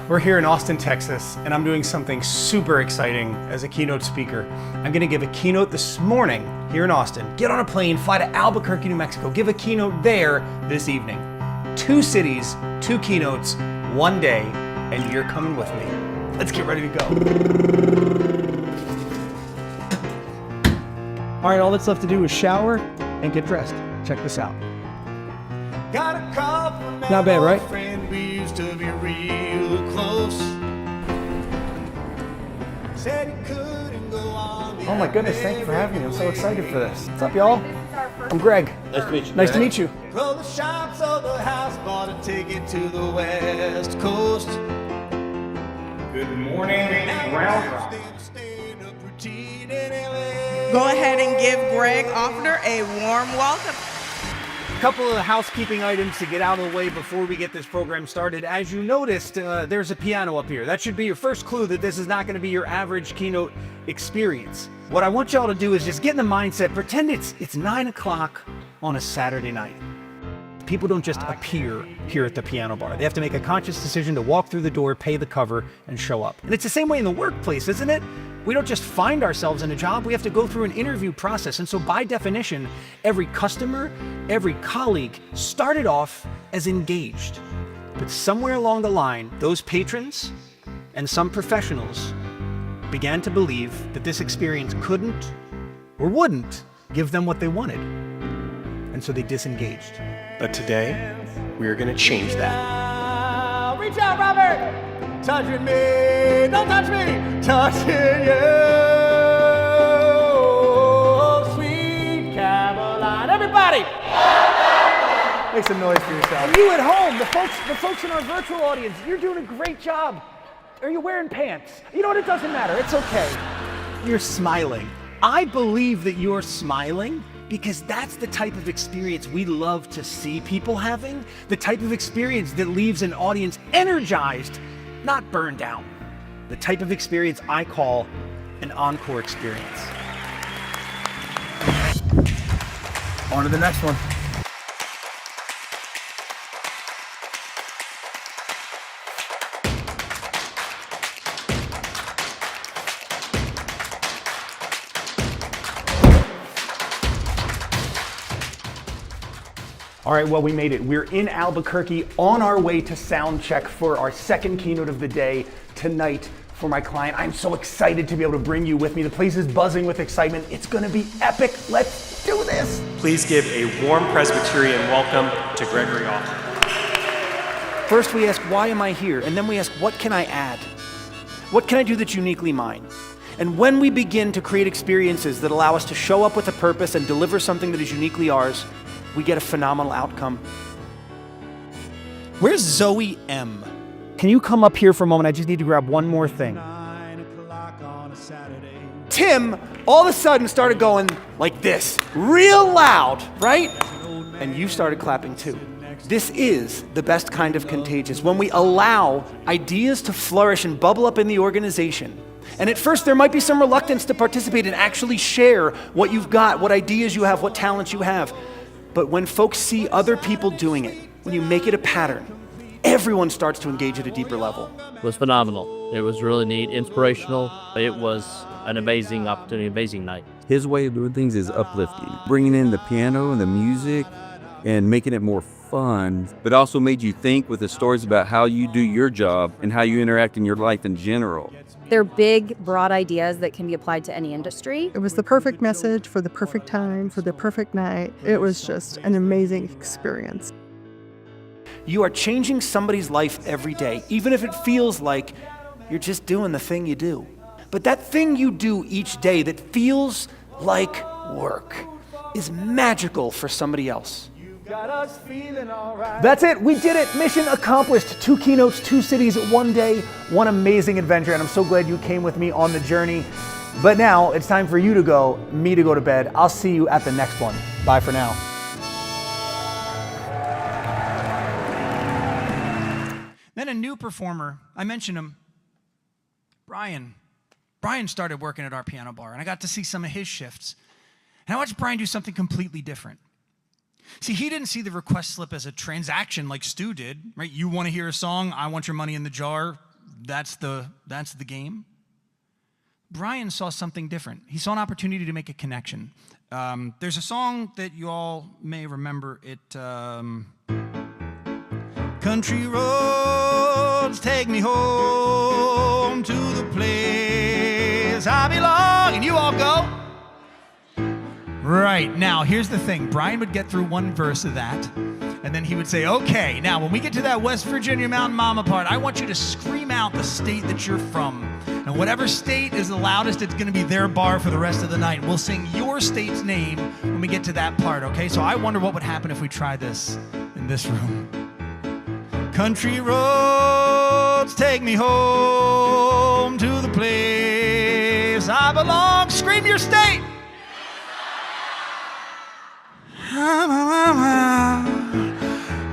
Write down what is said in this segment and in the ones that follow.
We're here in Austin, Texas, and I'm doing something super exciting as a keynote speaker. I'm gonna give a keynote this morning here in Austin, get on a plane, fly to Albuquerque, New Mexico, give a keynote there this evening. 2 cities, 2 keynotes, 1 day, and you're coming with me. Let's get ready to go. All right, all that's left to do is shower and get dressed. Check this out. Not bad, right? We used to be real close. Oh my goodness, thank you for having me. I'm so excited for this. What's up, y'all? I'm Greg. Nice to meet you. Nice to meet you. Roll the shops of the house, bought a ticket to the West Coast. Good morning, Round Rock. Go ahead and give Greg Offner a warm welcome. A couple of housekeeping items to get out of the way before we get this program started. As you noticed, there's a piano up here. That should be your first clue that this is not going to be your average keynote experience. What I want y'all to do is just get in the mindset, pretend it's 9 o'clock on a Saturday night. People don't just appear here at the piano bar. They have to make a conscious decision to walk through the door, pay the cover, and show up. And it's the same way in the workplace, isn't it? We don't just find ourselves in a job, we have to go through an interview process. And so by definition, every customer, every colleague started off as engaged. But somewhere along the line, those patrons and some professionals began to believe that this experience couldn't or wouldn't give them what they wanted. And so they disengaged. But today, we're going to change that. Reach out, Robert! Touching me, don't touch me, touching you. Sweet Caroline. Everybody! Make some noise for yourself. And you at home, the folks in our virtual audience, you're doing a great job. Are you wearing pants? You know what, it doesn't matter, it's okay. You're smiling. I believe that you're smiling because that's the type of experience we love to see people having, the type of experience that leaves an audience energized, not burned down. The type of experience I call an encore experience. On to the next one. All right, well, we made it. We're in Albuquerque on our way to sound check for our second keynote of the day tonight for my client. I'm so excited to be able to bring you with me. The place is buzzing with excitement. It's gonna be epic. Let's do this. Please give a warm Presbyterian welcome to Gregory Offner. First, we ask, why am I here? And then we ask, what can I add? What can I do that's uniquely mine? And when we begin to create experiences that allow us to show up with a purpose and deliver something that is uniquely ours, we get a phenomenal outcome. Where's Zoe M? Can you come up here for a moment? I just need to grab one more thing. Tim all of a sudden started going like this, real loud, right? And you started clapping too. This is the best kind of contagious, when we allow ideas to flourish and bubble up in the organization. And at first there might be some reluctance to participate and actually share what you've got, what ideas you have, what talents you have. But when folks see other people doing it, when you make it a pattern, everyone starts to engage at a deeper level. It was phenomenal. It was really neat, inspirational. It was an amazing opportunity, amazing night. His way of doing things is uplifting. Bringing in the piano and the music and making it more fun, but also made you think with the stories about how you do your job and how you interact in your life in general. They're big, broad ideas that can be applied to any industry. It was the perfect message for the perfect time, for the perfect night. It was just an amazing experience. You are changing somebody's life every day, even if it feels like you're just doing the thing you do. But that thing you do each day that feels like work is magical for somebody else. That's it, we did it, mission accomplished. 2 keynotes, 2 cities, 1 day, one amazing adventure, and I'm so glad you came with me on the journey. But now it's time for you to go, me to go to bed. I'll see you at the next one. Bye for now. Then a new performer, I mentioned him, Brian. Brian started working at our piano bar, and I got to see some of his shifts. And I watched Brian do something completely different. See, he didn't see the request slip as a transaction like Stu did, right? You want to hear a song, I want your money in the jar. That's the game. Brian saw something different. He saw an opportunity to make a connection. There's a song that you all may remember. Country roads take me home to the place I belong. And you all go. Right, now here's the thing. Brian would get through one verse of that, and then he would say, okay, now when we get to that West Virginia Mountain Mama part, I want you to scream out the state that you're from. And whatever state is the loudest, it's going to be their bar for the rest of the night. We'll sing your state's name when we get to that part, okay? So I wonder what would happen if we tried this in this room. Country roads take me home to the place I belong. Scream your state.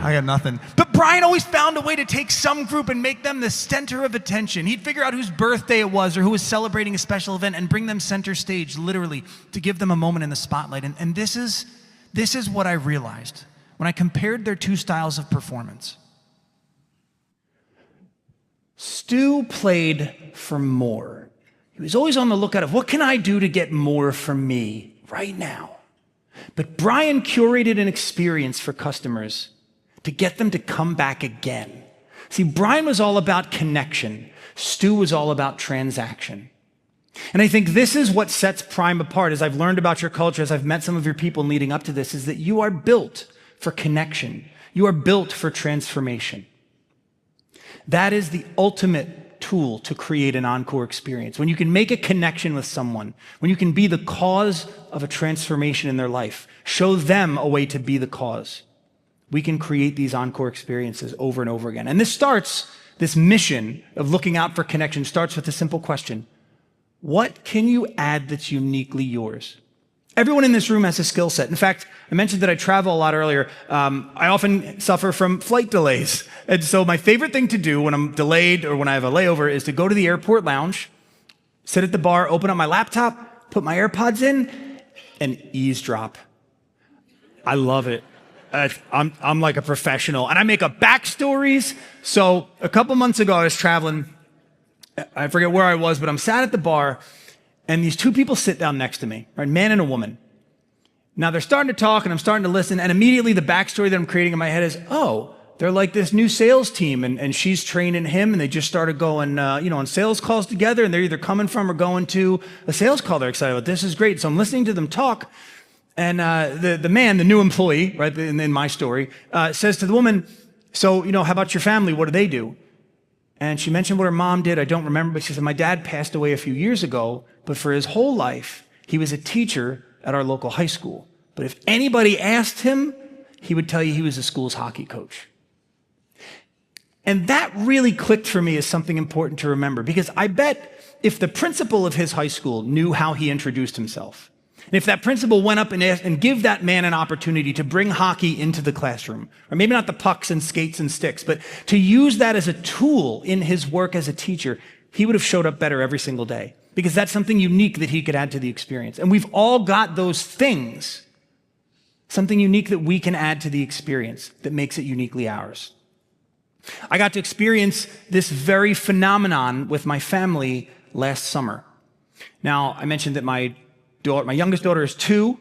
I got nothing. But Brian always found a way to take some group and make them the center of attention. He'd figure out whose birthday it was or who was celebrating a special event and bring them center stage, literally, to give them a moment in the spotlight. And this is what I realized when I compared their two styles of performance. Stu played for more. He was always on the lookout of what can I do to get more from me right now? But Brian curated an experience for customers to get them to come back again. See, Brian was all about connection. Stu was all about transaction. And I think this is what sets Prime apart. As I've learned about your culture, as I've met some of your people leading up to this, is that you are built for connection. You are built for transformation. That is the ultimate tool to create an Encore experience. When you can make a connection with someone, when you can be the cause of a transformation in their life, show them a way to be the cause, we can create these Encore experiences over and over again. And this mission of looking out for connection starts with a simple question. What can you add that's uniquely yours? Everyone in this room has a skill set. In fact, I mentioned that I travel a lot earlier. I often suffer from flight delays. And so my favorite thing to do when I'm delayed or when I have a layover is to go to the airport lounge, sit at the bar, open up my laptop, put my AirPods in, and eavesdrop. I love it. I'm like a professional. And I make up backstories. So a couple months ago, I was traveling. I forget where I was, but I'm sat at the bar, and these two people sit down next to me, right? A man and a woman. Now they're starting to talk, and I'm starting to listen, and immediately the backstory that I'm creating in my head is, oh, they're like this new sales team, and she's training him, and they just started going, on sales calls together, and they're either coming from or going to a sales call they're excited about. This is great. So I'm listening to them talk, and the man, the new employee, right, in my story, says to the woman, so, how about your family? What do they do? And she mentioned what her mom did. I don't remember, but she said, my dad passed away a few years ago, but for his whole life, he was a teacher at our local high school. But if anybody asked him, he would tell you he was the school's hockey coach. And that really clicked for me as something important to remember, because I bet if the principal of his high school knew how he introduced himself, and if that principal went up and give that man an opportunity to bring hockey into the classroom, or maybe not the pucks and skates and sticks, but to use that as a tool in his work as a teacher, he would have showed up better every single day, because that's something unique that he could add to the experience. And we've all got those things, something unique that we can add to the experience that makes it uniquely ours. I got to experience this very phenomenon with my family last summer. Now, I mentioned that my youngest daughter is 2.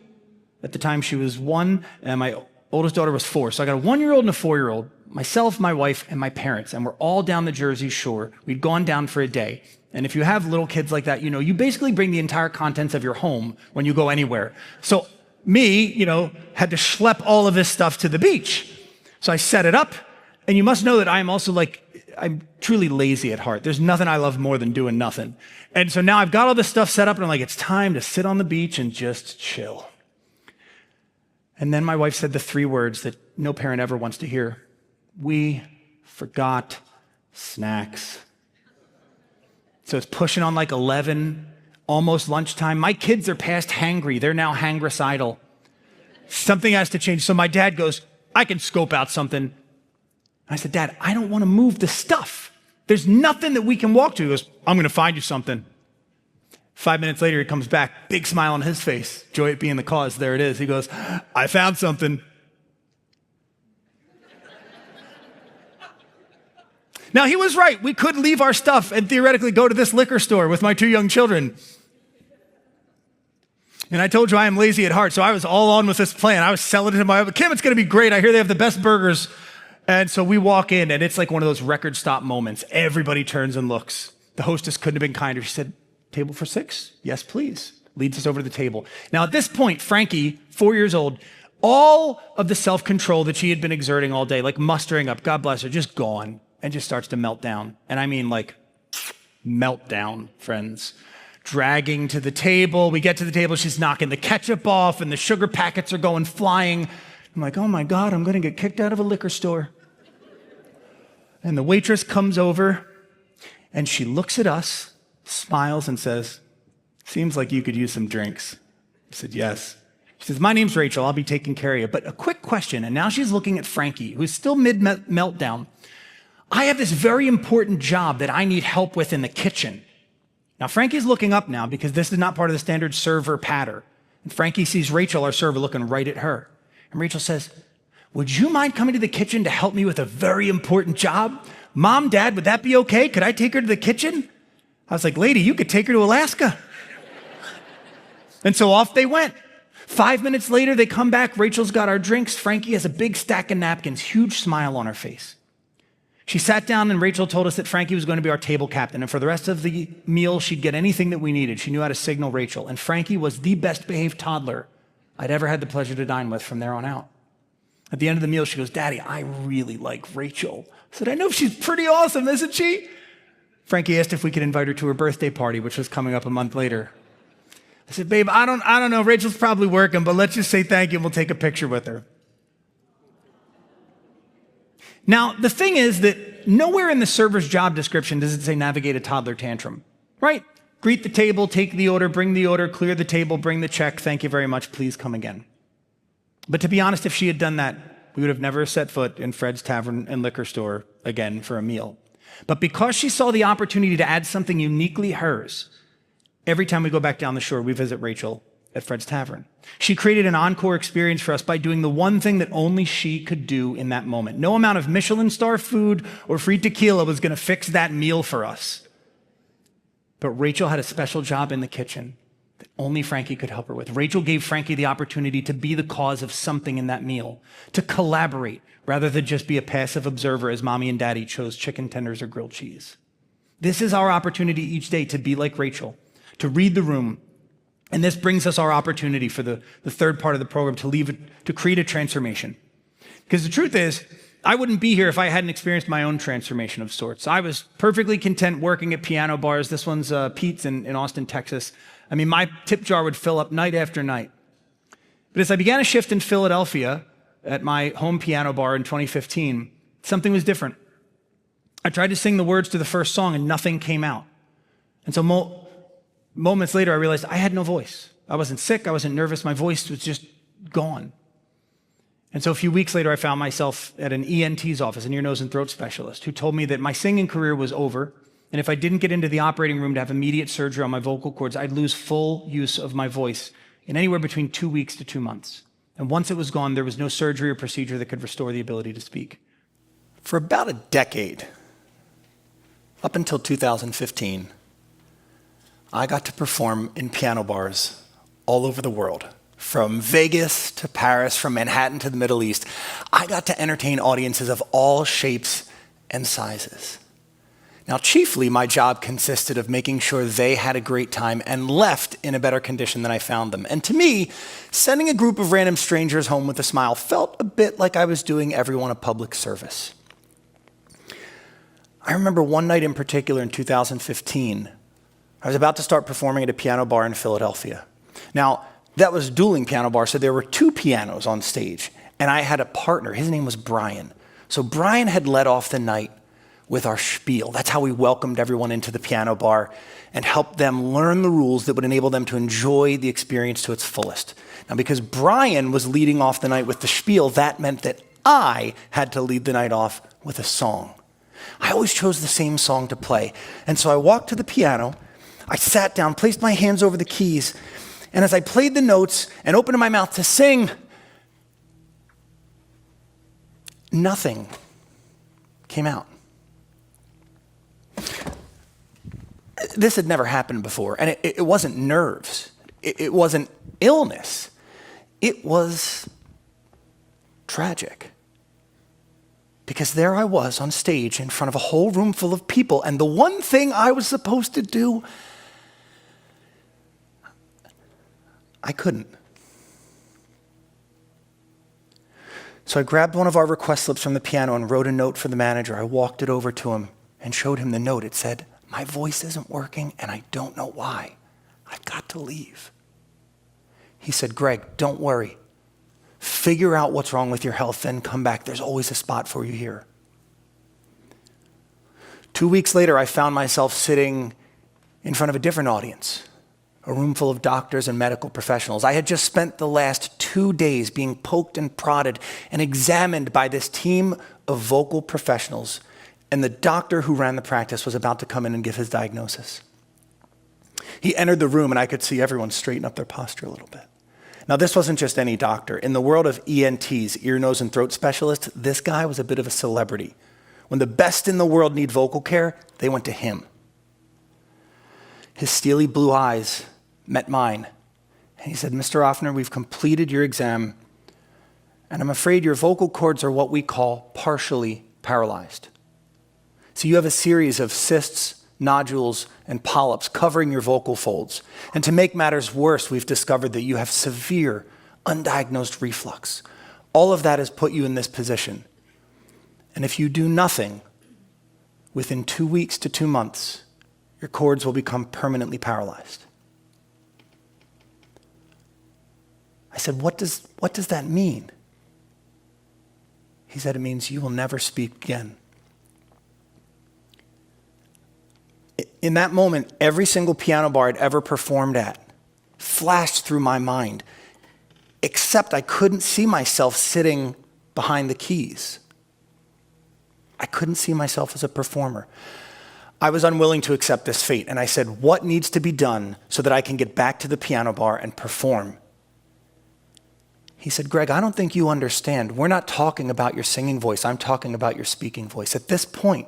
At the time, she was 1, and my oldest daughter was 4. So I got a 1-year-old and a 4-year-old, myself, my wife, and my parents, and we're all down the Jersey Shore. We'd gone down for a day. And if you have little kids like that, you basically bring the entire contents of your home when you go anywhere. So me, had to schlep all of this stuff to the beach. So I set it up, and you must know that I'm truly lazy at heart. There's nothing I love more than doing nothing. And so now I've got all this stuff set up, and I'm like, it's time to sit on the beach and just chill. And then my wife said the 3 words that no parent ever wants to hear. We forgot snacks. So it's pushing on like 11, almost lunchtime. My kids are past hangry. They're now hangricidal. Something has to change. So my dad goes, I can scope out something. I said, Dad, I don't want to move the stuff. There's nothing that we can walk to. He goes, I'm going to find you something. 5 minutes later, he comes back, big smile on his face. Joy at being the cause. There it is. He goes, I found something. Now, he was right. We could leave our stuff and theoretically go to this liquor store with my 2 young children. And I told you I am lazy at heart, so I was all on with this plan. I was selling it to my, Kim, it's going to be great. I hear they have the best burgers. And so we walk in, and it's like one of those record stop moments. Everybody turns and looks. The hostess couldn't have been kinder. She said, table for 6? Yes, please. Leads us over to the table. Now, at this point, Frankie, 4 years old, all of the self-control that she had been exerting all day, like mustering up, God bless her, just gone, and just starts to melt down. And I mean like meltdown, friends. Dragging to the table. We get to the table, she's knocking the ketchup off, and the sugar packets are going flying. I'm like, oh my God, I'm going to get kicked out of a liquor store. And the waitress comes over, and she looks at us, smiles, and says, seems like you could use some drinks. I said, yes. She says, my name's Rachel. I'll be taking care of you. But a quick question, and now she's looking at Frankie, who's still mid-meltdown. I have this very important job that I need help with in the kitchen. Now, Frankie's looking up now because this is not part of the standard server patter. And Frankie sees Rachel, our server, looking right at her. And Rachel says, would you mind coming to the kitchen to help me with a very important job? Mom, Dad, would that be okay? Could I take her to the kitchen? I was like, lady, you could take her to Alaska. And so off they went. 5 minutes later, they come back. Rachel's got our drinks. Frankie has a big stack of napkins, huge smile on her face. She sat down, and Rachel told us that Frankie was going to be our table captain. And for the rest of the meal, she'd get anything that we needed. She knew how to signal Rachel. And Frankie was the best behaved toddler I'd ever had the pleasure to dine with from there on out. At the end of the meal, she goes, Daddy, I really like Rachel. I said, I know, she's pretty awesome, isn't she? Frankie asked if we could invite her to her birthday party, which was coming up a month later. I said, babe, I don't know. Rachel's probably working, but let's just say thank you and we'll take a picture with her. Now, the thing is that nowhere in the server's job description does it say navigate a toddler tantrum, right? Greet the table, take the order, bring the order, clear the table, bring the check. Thank you very much. Please come again. But to be honest, if she had done that, we would have never set foot in Fred's Tavern and Liquor Store again for a meal. But because she saw the opportunity to add something uniquely hers, every time we go back down the shore, we visit Rachel at Fred's Tavern. She created an encore experience for us by doing the one thing that only she could do in that moment. No amount of Michelin star food or free tequila was going to fix that meal for us. But Rachel had a special job in the kitchen that only Frankie could help her with. Rachel gave Frankie the opportunity to be the cause of something in that meal, to collaborate rather than just be a passive observer as mommy and daddy chose chicken tenders or grilled cheese. This is our opportunity each day to be like Rachel, to read the room. And this brings us our opportunity for the third part of the program to create a transformation. Because the truth is, I wouldn't be here if I hadn't experienced my own transformation of sorts. I was perfectly content working at piano bars. This one's Pete's in Austin, Texas. I mean, my tip jar would fill up night after night. But as I began a shift in Philadelphia at my home piano bar in 2015, something was different. I tried to sing the words to the first song and nothing came out. And so moments later, I realized I had no voice. I wasn't sick. I wasn't nervous. My voice was just gone. And so a few weeks later, I found myself at an ENT's office, an ear, nose, and throat specialist, who told me that my singing career was over. And if I didn't get into the operating room to have immediate surgery on my vocal cords, I'd lose full use of my voice in anywhere between 2 weeks to 2 months. And once it was gone, there was no surgery or procedure that could restore the ability to speak. For about a decade, up until 2015, I got to perform in piano bars all over the world. From Vegas to Paris, from Manhattan to the Middle East, I got to entertain audiences of all shapes and sizes. Now, chiefly, my job consisted of making sure they had a great time and left in a better condition than I found them. And to me, sending a group of random strangers home with a smile felt a bit like I was doing everyone a public service. I remember one night in particular in 2015, I was about to start performing at a piano bar in Philadelphia. Now, that was Dueling piano bar, so there were 2 pianos on stage, and I had a partner. His name was Brian. So Brian had led off the night with our spiel. That's how we welcomed everyone into the piano bar and helped them learn the rules that would enable them to enjoy the experience to its fullest. Now, because Brian was leading off the night with the spiel, that meant that I had to lead the night off with a song. I always chose the same song to play, and so I walked to the piano, I sat down, placed my hands over the keys, and as I played the notes and opened my mouth to sing, nothing came out. This had never happened before, and it wasn't nerves. It wasn't illness. It was tragic. Because there I was on stage in front of a whole room full of people, and the one thing I was supposed to do, I couldn't. So I grabbed one of our request slips from the piano and wrote a note for the manager. I walked it over to him and showed him the note. It said, "My voice isn't working, and I don't know why. I've got to leave." He said, "Greg, don't worry. Figure out what's wrong with your health, then come back. There's always a spot for you here." 2 weeks later, I found myself sitting in front of a different audience, a room full of doctors and medical professionals. I had just spent the last 2 days being poked and prodded and examined by this team of vocal professionals, and the doctor who ran the practice was about to come in and give his diagnosis. He entered the room, and I could see everyone straighten up their posture a little bit. Now, this wasn't just any doctor. In the world of ENTs, ear, nose, and throat specialists, this guy was a bit of a celebrity. When the best in the world need vocal care, they went to him. His steely blue eyes met mine, and he said, "Mr. Offner, we've completed your exam, and I'm afraid your vocal cords are what we call partially paralyzed. So you have a series of cysts, nodules, and polyps covering your vocal folds. And to make matters worse, we've discovered that you have severe, undiagnosed reflux. All of that has put you in this position. And if you do nothing, within 2 weeks to 2 months, your cords will become permanently paralyzed." I said, what does that mean? He said, "It means you will never speak again." In that moment, every single piano bar I'd ever performed at flashed through my mind, except I couldn't see myself sitting behind the keys. I couldn't see myself as a performer. I was unwilling to accept this fate, and I said, "What needs to be done so that I can get back to the piano bar and perform?" He said, "Greg, I don't think you understand. We're not talking about your singing voice. I'm talking about your speaking voice. At this point,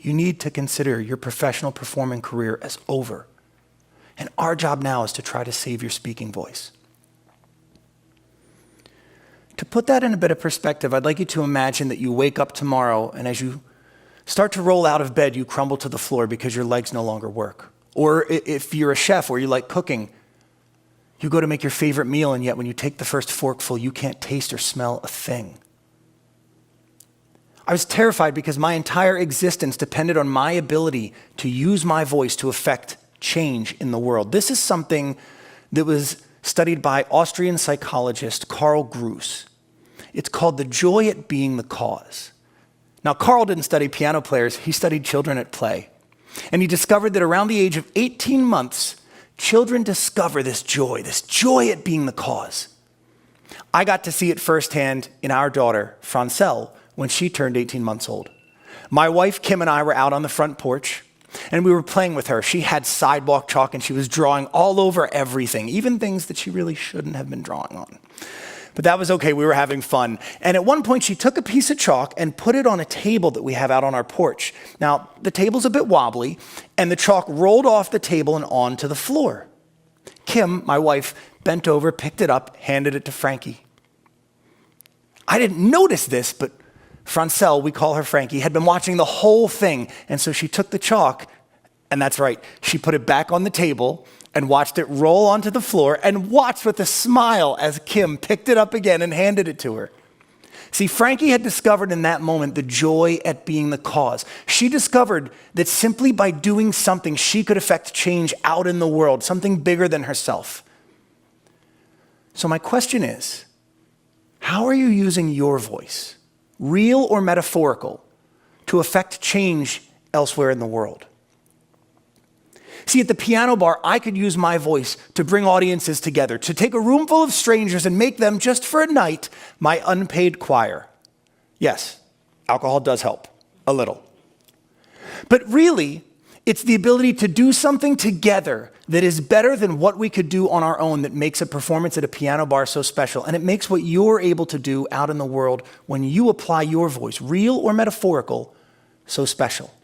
you need to consider your professional performing career as over. And our job now is to try to save your speaking voice." To put that in a bit of perspective, I'd like you to imagine that you wake up tomorrow, and as you start to roll out of bed, you crumble to the floor because your legs no longer work. Or if you're a chef or you like cooking, you go to make your favorite meal, and yet when you take the first forkful, you can't taste or smell a thing. I was terrified because my entire existence depended on my ability to use my voice to affect change in the world. This is something that was studied by Austrian psychologist Carl Gruss. It's called the joy at being the cause. Now, Carl didn't study piano players, he studied children at play. And he discovered that around the age of 18 months, children discover this joy at being the cause. I got to see it firsthand in our daughter, Francelle, when she turned 18 months old. My wife, Kim, and I were out on the front porch, and we were playing with her. She had sidewalk chalk, and she was drawing all over everything, even things that she really shouldn't have been drawing on. But that was okay, we were having fun. And at one point, she took a piece of chalk and put it on a table that we have out on our porch. Now, the table's a bit wobbly, and the chalk rolled off the table and onto the floor. Kim, my wife, bent over, picked it up, handed it to Frankie. I didn't notice this, but Francelle, we call her Frankie, had been watching the whole thing, and so she took the chalk, and that's right, she put it back on the table and watched it roll onto the floor and watched with a smile as Kim picked it up again and handed it to her. See, Frankie had discovered in that moment the joy at being the cause. She discovered that simply by doing something, she could affect change out in the world, something bigger than herself. So my question is, how are you using your voice, real or metaphorical, to affect change elsewhere in the world? See, at the piano bar, I could use my voice to bring audiences together, to take a room full of strangers and make them, just for a night, my unpaid choir. Yes, alcohol does help, a little. But really, it's the ability to do something together that is better than what we could do on our own that makes a performance at a piano bar so special. And it makes what you're able to do out in the world when you apply your voice, real or metaphorical, so special.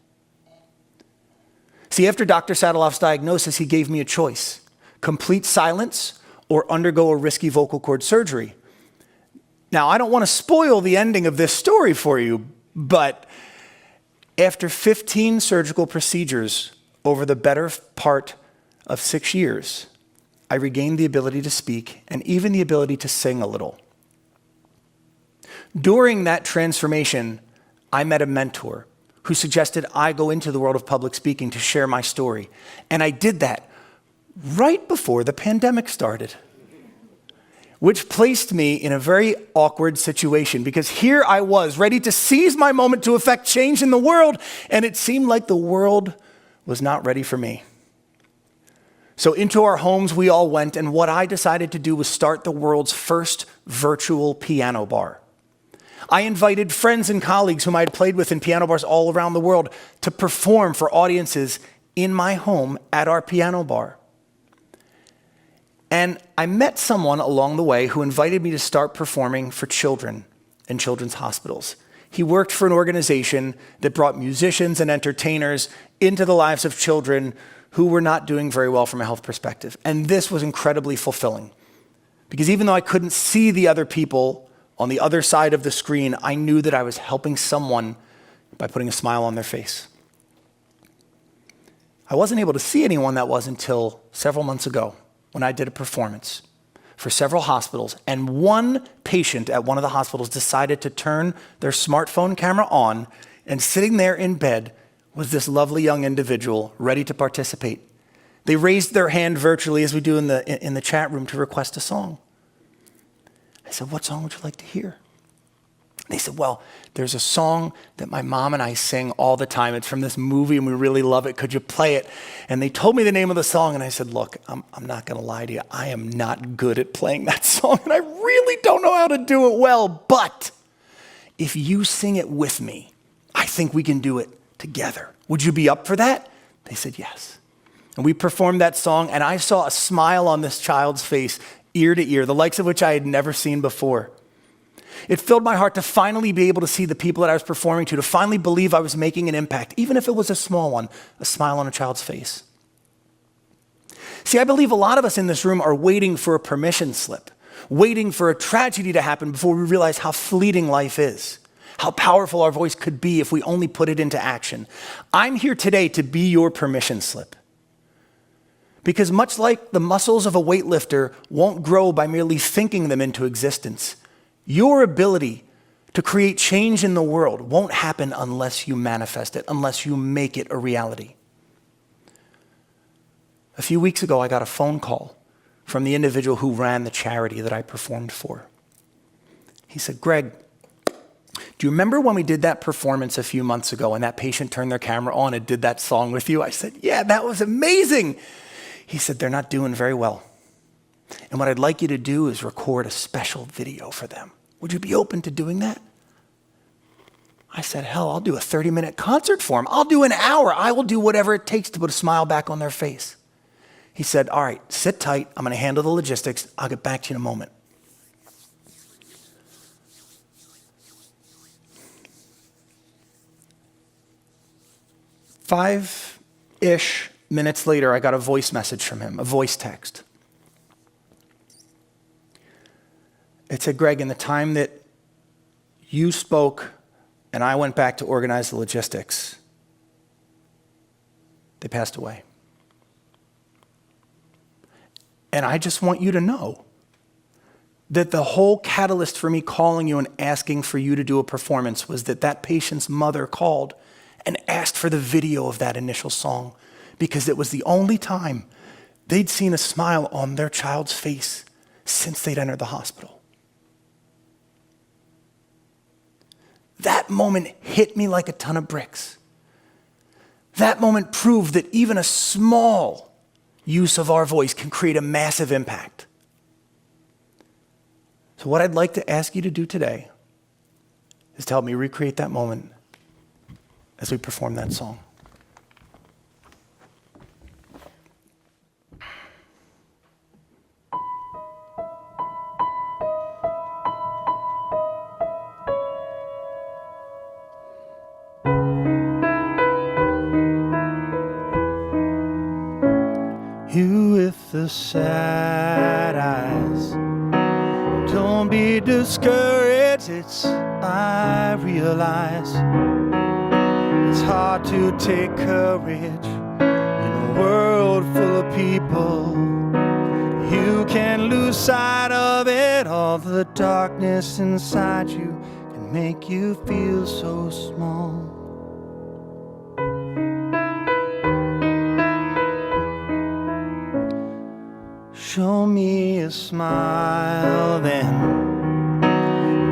See, after Dr. Sadilov's diagnosis, he gave me a choice: complete silence or undergo a risky vocal cord surgery. Now, I don't want to spoil the ending of this story for you, but after 15 surgical procedures over the better part of 6 years, I regained the ability to speak and even the ability to sing a little. During that transformation, I met a mentor who suggested I go into the world of public speaking to share my story. And I did that right before the pandemic started, which placed me in a very awkward situation because here I was ready to seize my moment to effect change in the world, and it seemed like the world was not ready for me. So into our homes we all went, and what I decided to do was start the world's first virtual piano bar. I invited friends and colleagues whom I had played with in piano bars all around the world to perform for audiences in my home at our piano bar. And I met someone along the way who invited me to start performing for children in children's hospitals. He worked for an organization that brought musicians and entertainers into the lives of children who were not doing very well from a health perspective. And this was incredibly fulfilling because even though I couldn't see the other people on the other side of the screen, I knew that I was helping someone by putting a smile on their face. I wasn't able to see anyone that was until several months ago when I did a performance for several hospitals, and one patient at one of the hospitals decided to turn their smartphone camera on, and sitting there in bed was this lovely young individual ready to participate. They raised their hand virtually, as we do in the chat room, to request a song. I said, "What song would you like to hear?" They said, "Well, there's a song that my mom and I sing all the time. It's from this movie and we really love it. Could you play it?" And they told me the name of the song, and I said, "Look, I'm not gonna lie to you. I am not good at playing that song, and I really don't know how to do it well, but if you sing it with me, I think we can do it together. Would you be up for that?" They said yes. And we performed that song, and I saw a smile on this child's face, ear to ear, the likes of which I had never seen before. It filled my heart to finally be able to see the people that I was performing to finally believe I was making an impact, even if it was a small one, a smile on a child's face. See, I believe a lot of us in this room are waiting for a permission slip, waiting for a tragedy to happen before we realize how fleeting life is, how powerful our voice could be if we only put it into action. I'm here today to be your permission slip. Because much like the muscles of a weightlifter won't grow by merely thinking them into existence, your ability to create change in the world won't happen unless you manifest it, unless you make it a reality. A few weeks ago, I got a phone call from the individual who ran the charity that I performed for. He said, "Greg, do you remember when we did that performance a few months ago and that patient turned their camera on and did that song with you?" I said, "Yeah, that was amazing." He said, "They're not doing very well. And what I'd like you to do is record a special video for them. Would you be open to doing that?" I said, "Hell, I'll do a 30-minute concert for them. I'll do an hour. I will do whatever it takes to put a smile back on their face." He said, "All right, sit tight. I'm going to handle the logistics. I'll get back to you in a moment." Five-ish minutes later, I got a voice message from him, a voice text. It said, "Greg, in the time that you spoke and I went back to organize the logistics, they passed away. And I just want you to know that the whole catalyst for me calling you and asking for you to do a performance was that that patient's mother called and asked for the video of that initial song because it was the only time they'd seen a smile on their child's face since they'd entered the hospital." That moment hit me like a ton of bricks. That moment proved that even a small use of our voice can create a massive impact. So what I'd like to ask you to do today is to help me recreate that moment as we perform that song. the sad eyes. Don't be discouraged, I realize it's hard to take courage in a world full of people. You can lose sight of it, all the darkness inside you can make you feel so small. Show me a smile then.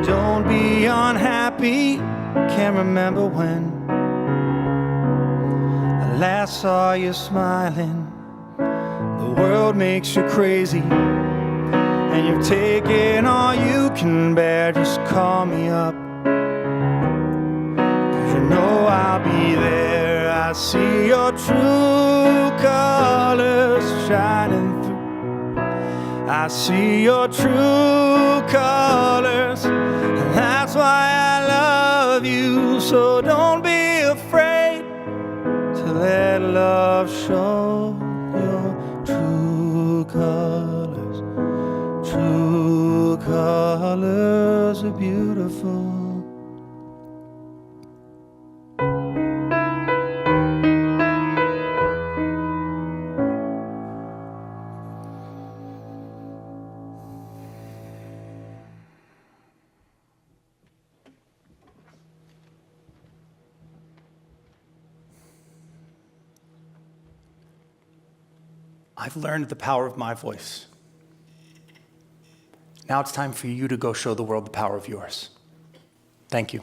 Don't be unhappy, can't remember when I last saw you smiling. The world makes you crazy, and you've taken all you can bear. Just call me up, 'cause you know I'll be there. I see your true colors shining through. I see your true colors, and that's why I love you. So don't be afraid to let love show your true colors. True colors are beautiful. I've learned the power of my voice. Now it's time for you to go show the world the power of yours. Thank you.